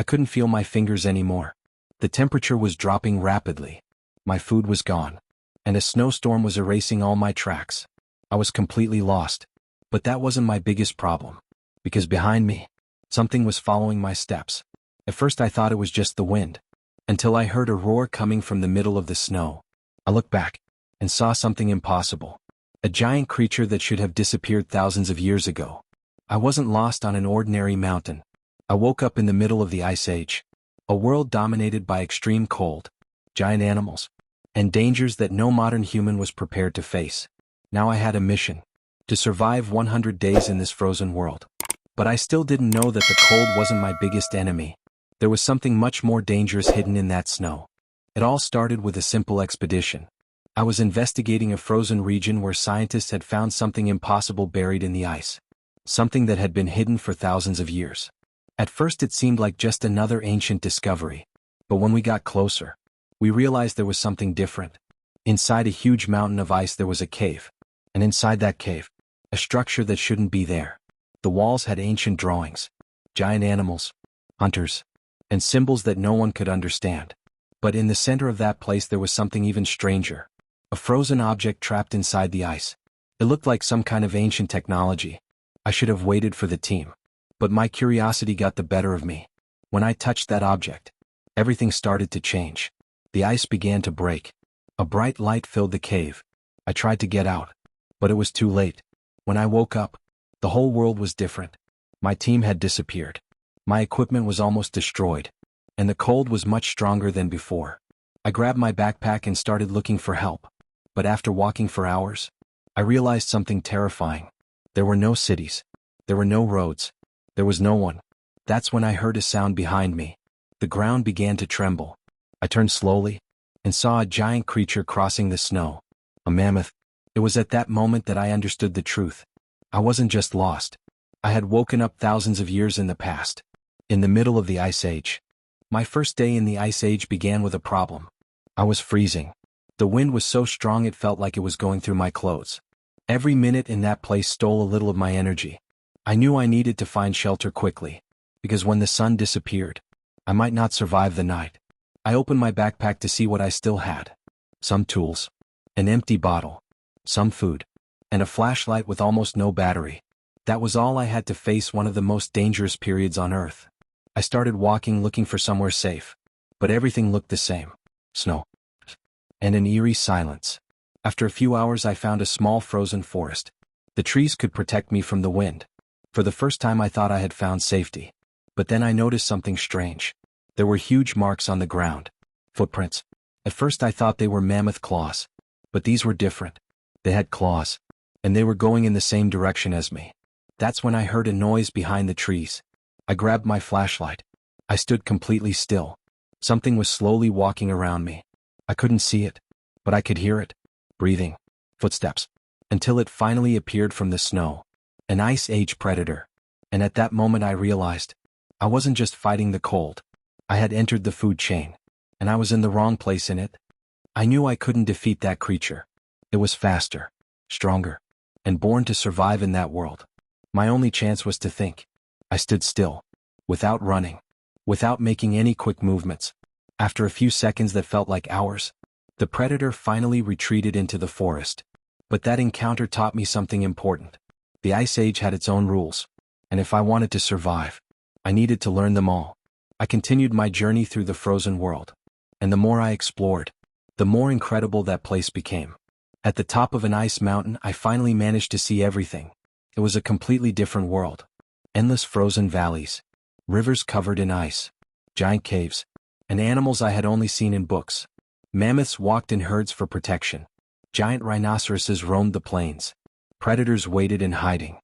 I couldn't feel my fingers anymore. The temperature was dropping rapidly. My food was gone. And a snowstorm was erasing all my tracks. I was completely lost. But that wasn't my biggest problem. Because behind me, something was following my steps. At first I thought it was just the wind. Until I heard a roar coming from the middle of the snow. I looked back and saw something impossible. A giant creature that should have disappeared thousands of years ago. I wasn't lost on an ordinary mountain. I woke up in the middle of the Ice Age. A world dominated by extreme cold, giant animals, and dangers that no modern human was prepared to face. Now I had a mission. To survive 100 days in this frozen world. But I still didn't know that the cold wasn't my biggest enemy. There was something much more dangerous hidden in that snow. It all started with a simple expedition. I was investigating a frozen region where scientists had found something impossible buried in the ice. Something that had been hidden for thousands of years. At first it seemed like just another ancient discovery. But when we got closer, we realized there was something different. Inside a huge mountain of ice there was a cave. And inside that cave, a structure that shouldn't be there. The walls had ancient drawings, giant animals, hunters, and symbols that no one could understand. But in the center of that place there was something even stranger. A frozen object trapped inside the ice. It looked like some kind of ancient technology. I should have waited for the team. But my curiosity got the better of me. When I touched that object, everything started to change. The ice began to break. A bright light filled the cave. I tried to get out, but it was too late. When I woke up, the whole world was different. My team had disappeared. My equipment was almost destroyed. And the cold was much stronger than before. I grabbed my backpack and started looking for help. But after walking for hours, I realized something terrifying. There were no cities. There were no roads. There was no one. That's when I heard a sound behind me. The ground began to tremble. I turned slowly and saw a giant creature crossing the snow. A mammoth. It was at that moment that I understood the truth. I wasn't just lost. I had woken up thousands of years in the past. In the middle of the Ice Age. My first day in the Ice Age began with a problem. I was freezing. The wind was so strong it felt like it was going through my clothes. Every minute in that place stole a little of my energy. I knew I needed to find shelter quickly. Because when the sun disappeared, I might not survive the night. I opened my backpack to see what I still had. Some tools. An empty bottle. Some food. And a flashlight with almost no battery. That was all I had to face one of the most dangerous periods on Earth. I started walking looking for somewhere safe. But everything looked the same. Snow. And an eerie silence. After a few hours I found a small frozen forest. The trees could protect me from the wind. For the first time I thought I had found safety. But then I noticed something strange. There were huge marks on the ground. Footprints. At first I thought they were mammoth claws. But these were different. They had claws. And they were going in the same direction as me. That's when I heard a noise behind the trees. I grabbed my flashlight. I stood completely still. Something was slowly walking around me. I couldn't see it, but I could hear it. Breathing. Footsteps. Until it finally appeared from the snow. An Ice Age predator. And at that moment I realized, I wasn't just fighting the cold. I had entered the food chain. And I was in the wrong place in it. I knew I couldn't defeat that creature. It was faster, stronger, and born to survive in that world. My only chance was to think. I stood still, without running, without making any quick movements. After a few seconds that felt like hours, the predator finally retreated into the forest. But that encounter taught me something important. The Ice Age had its own rules, and if I wanted to survive, I needed to learn them all. I continued my journey through the frozen world, and the more I explored, the more incredible that place became. At the top of an ice mountain I finally managed to see everything. It was a completely different world. Endless frozen valleys, rivers covered in ice, giant caves, and animals I had only seen in books. Mammoths walked in herds for protection. Giant rhinoceroses roamed the plains. Predators waited in hiding.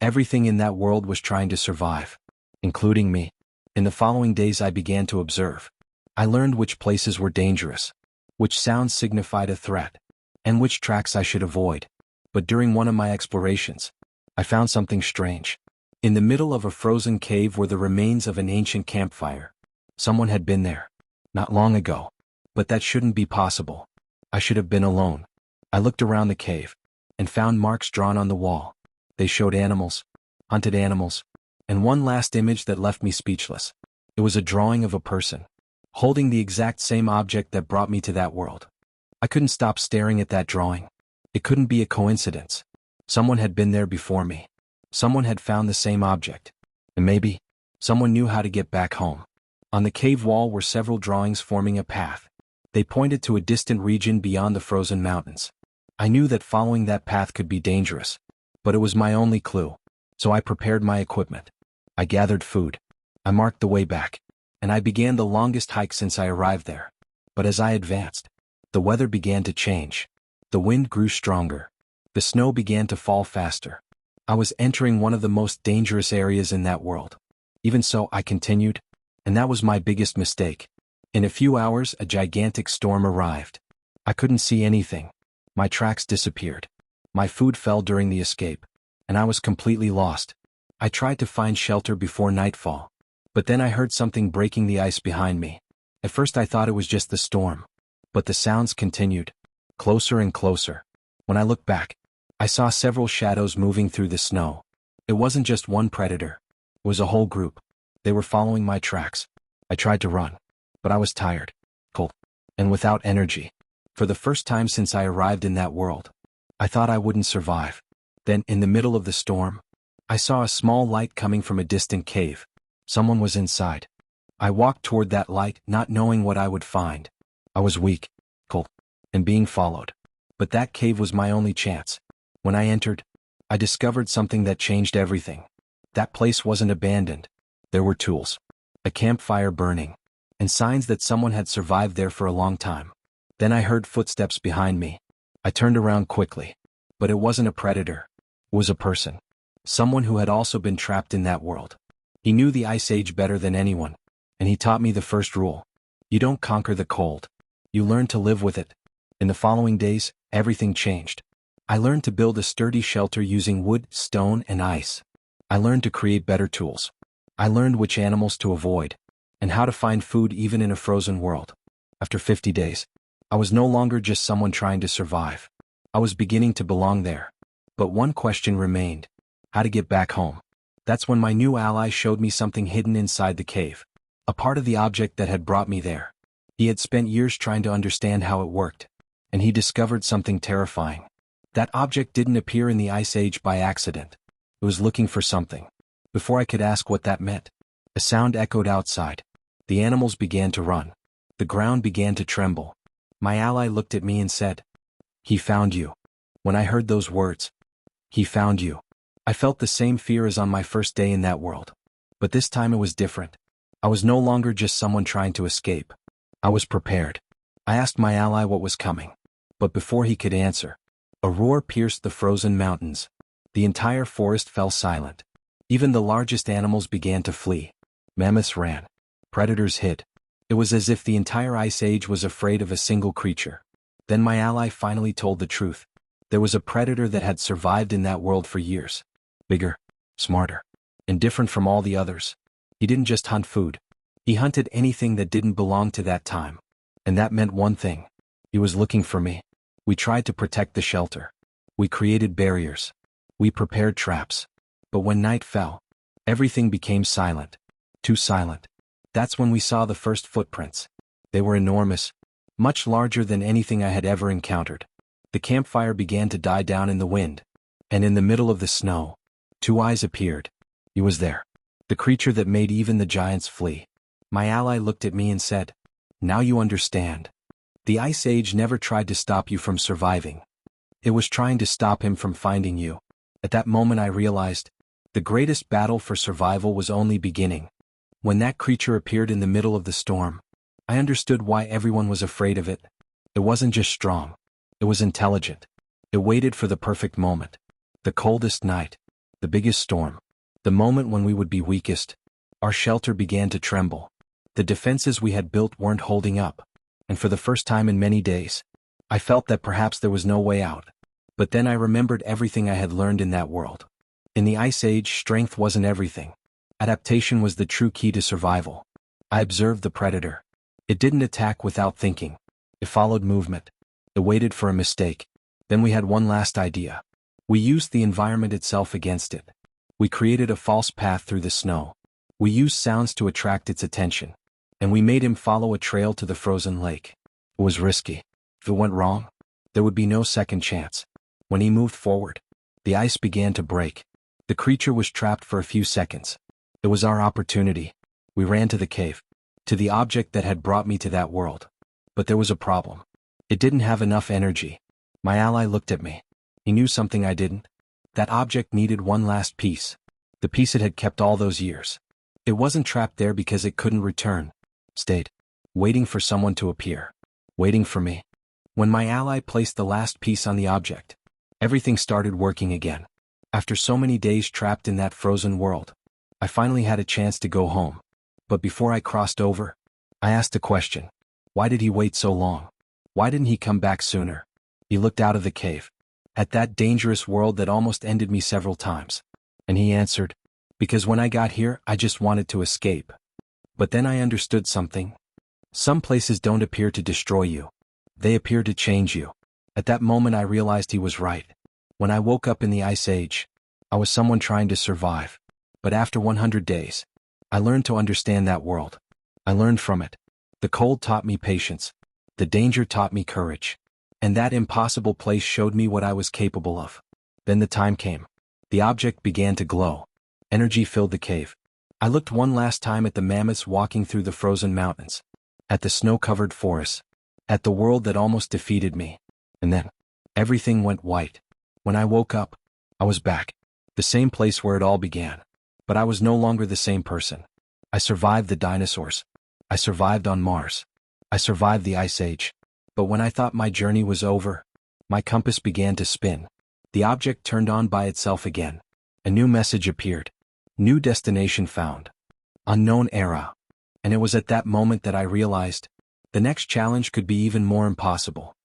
Everything in that world was trying to survive, including me. In the following days I began to observe. I learned which places were dangerous, which sounds signified a threat, and which tracks I should avoid. But during one of my explorations, I found something strange. In the middle of a frozen cave were the remains of an ancient campfire. Someone had been there. Not long ago. But that shouldn't be possible. I should have been alone. I looked around the cave, and found marks drawn on the wall. They showed animals, hunted animals, and one last image that left me speechless. It was a drawing of a person, holding the exact same object that brought me to that world. I couldn't stop staring at that drawing. It couldn't be a coincidence. Someone had been there before me. Someone had found the same object. And maybe, someone knew how to get back home. On the cave wall were several drawings forming a path. They pointed to a distant region beyond the frozen mountains. I knew that following that path could be dangerous, but it was my only clue. So I prepared my equipment. I gathered food. I marked the way back, and I began the longest hike since I arrived there. But as I advanced, the weather began to change. The wind grew stronger. The snow began to fall faster. I was entering one of the most dangerous areas in that world. Even so, I continued, and that was my biggest mistake. In a few hours, a gigantic storm arrived. I couldn't see anything. My tracks disappeared. My food fell during the escape, and I was completely lost. I tried to find shelter before nightfall, but then I heard something breaking the ice behind me. At first I thought it was just the storm, but the sounds continued, closer and closer. When I looked back, I saw several shadows moving through the snow. It wasn't just one predator. It was a whole group. They were following my tracks. I tried to run, but I was tired, cold, and without energy. For the first time since I arrived in that world, I thought I wouldn't survive. Then, in the middle of the storm, I saw a small light coming from a distant cave. Someone was inside. I walked toward that light, not knowing what I would find. I was weak, cold, and being followed. But that cave was my only chance. When I entered, I discovered something that changed everything. That place wasn't abandoned. There were tools, a campfire burning, and signs that someone had survived there for a long time. Then I heard footsteps behind me. I turned around quickly. But it wasn't a predator. It was a person. Someone who had also been trapped in that world. He knew the Ice Age better than anyone, and he taught me the first rule. You don't conquer the cold. You learn to live with it. In the following days, everything changed. I learned to build a sturdy shelter using wood, stone, and ice. I learned to create better tools. I learned which animals to avoid, and how to find food even in a frozen world. After 50 days, I was no longer just someone trying to survive. I was beginning to belong there. But one question remained: how to get back home. That's when my new ally showed me something hidden inside the cave. A part of the object that had brought me there. He had spent years trying to understand how it worked, and he discovered something terrifying. That object didn't appear in the Ice Age by accident. It was looking for something. Before I could ask what that meant, a sound echoed outside. The animals began to run. The ground began to tremble. My ally looked at me and said, "He found you." When I heard those words, "He found you," I felt the same fear as on my first day in that world. But this time it was different. I was no longer just someone trying to escape. I was prepared. I asked my ally what was coming. But before he could answer, a roar pierced the frozen mountains. The entire forest fell silent. Even the largest animals began to flee. Mammoths ran. Predators hid. It was as if the entire Ice Age was afraid of a single creature. Then my ally finally told the truth. There was a predator that had survived in that world for years. Bigger, smarter, and different from all the others. He didn't just hunt food. He hunted anything that didn't belong to that time. And that meant one thing. He was looking for me. We tried to protect the shelter. We created barriers. We prepared traps. But when night fell, everything became silent. Too silent. That's when we saw the first footprints. They were enormous, much larger than anything I had ever encountered. The campfire began to die down in the wind, and in the middle of the snow, two eyes appeared. He was there, the creature that made even the giants flee. My ally looked at me and said, "Now you understand. The Ice Age never tried to stop you from surviving. It was trying to stop him from finding you." At that moment I realized, the greatest battle for survival was only beginning. When that creature appeared in the middle of the storm, I understood why everyone was afraid of it. It wasn't just strong. It was intelligent. It waited for the perfect moment. The coldest night. The biggest storm. The moment when we would be weakest. Our shelter began to tremble. The defenses we had built weren't holding up. And for the first time in many days, I felt that perhaps there was no way out. But then I remembered everything I had learned in that world. In the Ice Age, strength wasn't everything. Adaptation was the true key to survival. I observed the predator. It didn't attack without thinking. It followed movement. It waited for a mistake. Then we had one last idea. We used the environment itself against it. We created a false path through the snow. We used sounds to attract its attention, and we made him follow a trail to the frozen lake. It was risky. If it went wrong, there would be no second chance. When he moved forward, the ice began to break. The creature was trapped for a few seconds. It was our opportunity. We ran to the cave, to the object that had brought me to that world. But there was a problem. It didn't have enough energy. My ally looked at me. He knew something I didn't. That object needed one last piece. The piece it had kept all those years. It wasn't trapped there because it couldn't return. Stayed, waiting for someone to appear. Waiting for me. When my ally placed the last piece on the object, everything started working again. After so many days trapped in that frozen world, I finally had a chance to go home. But before I crossed over, I asked a question. Why did he wait so long? Why didn't he come back sooner? He looked out of the cave, at that dangerous world that almost ended me several times. And he answered, because when I got here, I just wanted to escape. But then I understood something. Some places don't appear to destroy you. They appear to change you. At that moment I realized he was right. When I woke up in the Ice Age, I was someone trying to survive. But after 100 days, I learned to understand that world. I learned from it. The cold taught me patience. The danger taught me courage. And that impossible place showed me what I was capable of. Then the time came. The object began to glow. Energy filled the cave. I looked one last time at the mammoths walking through the frozen mountains, at the snow-covered forests, at the world that almost defeated me. And then, everything went white. When I woke up, I was back. The same place where it all began. But I was no longer the same person. I survived the dinosaurs. I survived on Mars. I survived the Ice Age. But when I thought my journey was over, my compass began to spin. The object turned on by itself again. A new message appeared. New destination found. Unknown era. And it was at that moment that I realized, the next challenge could be even more impossible.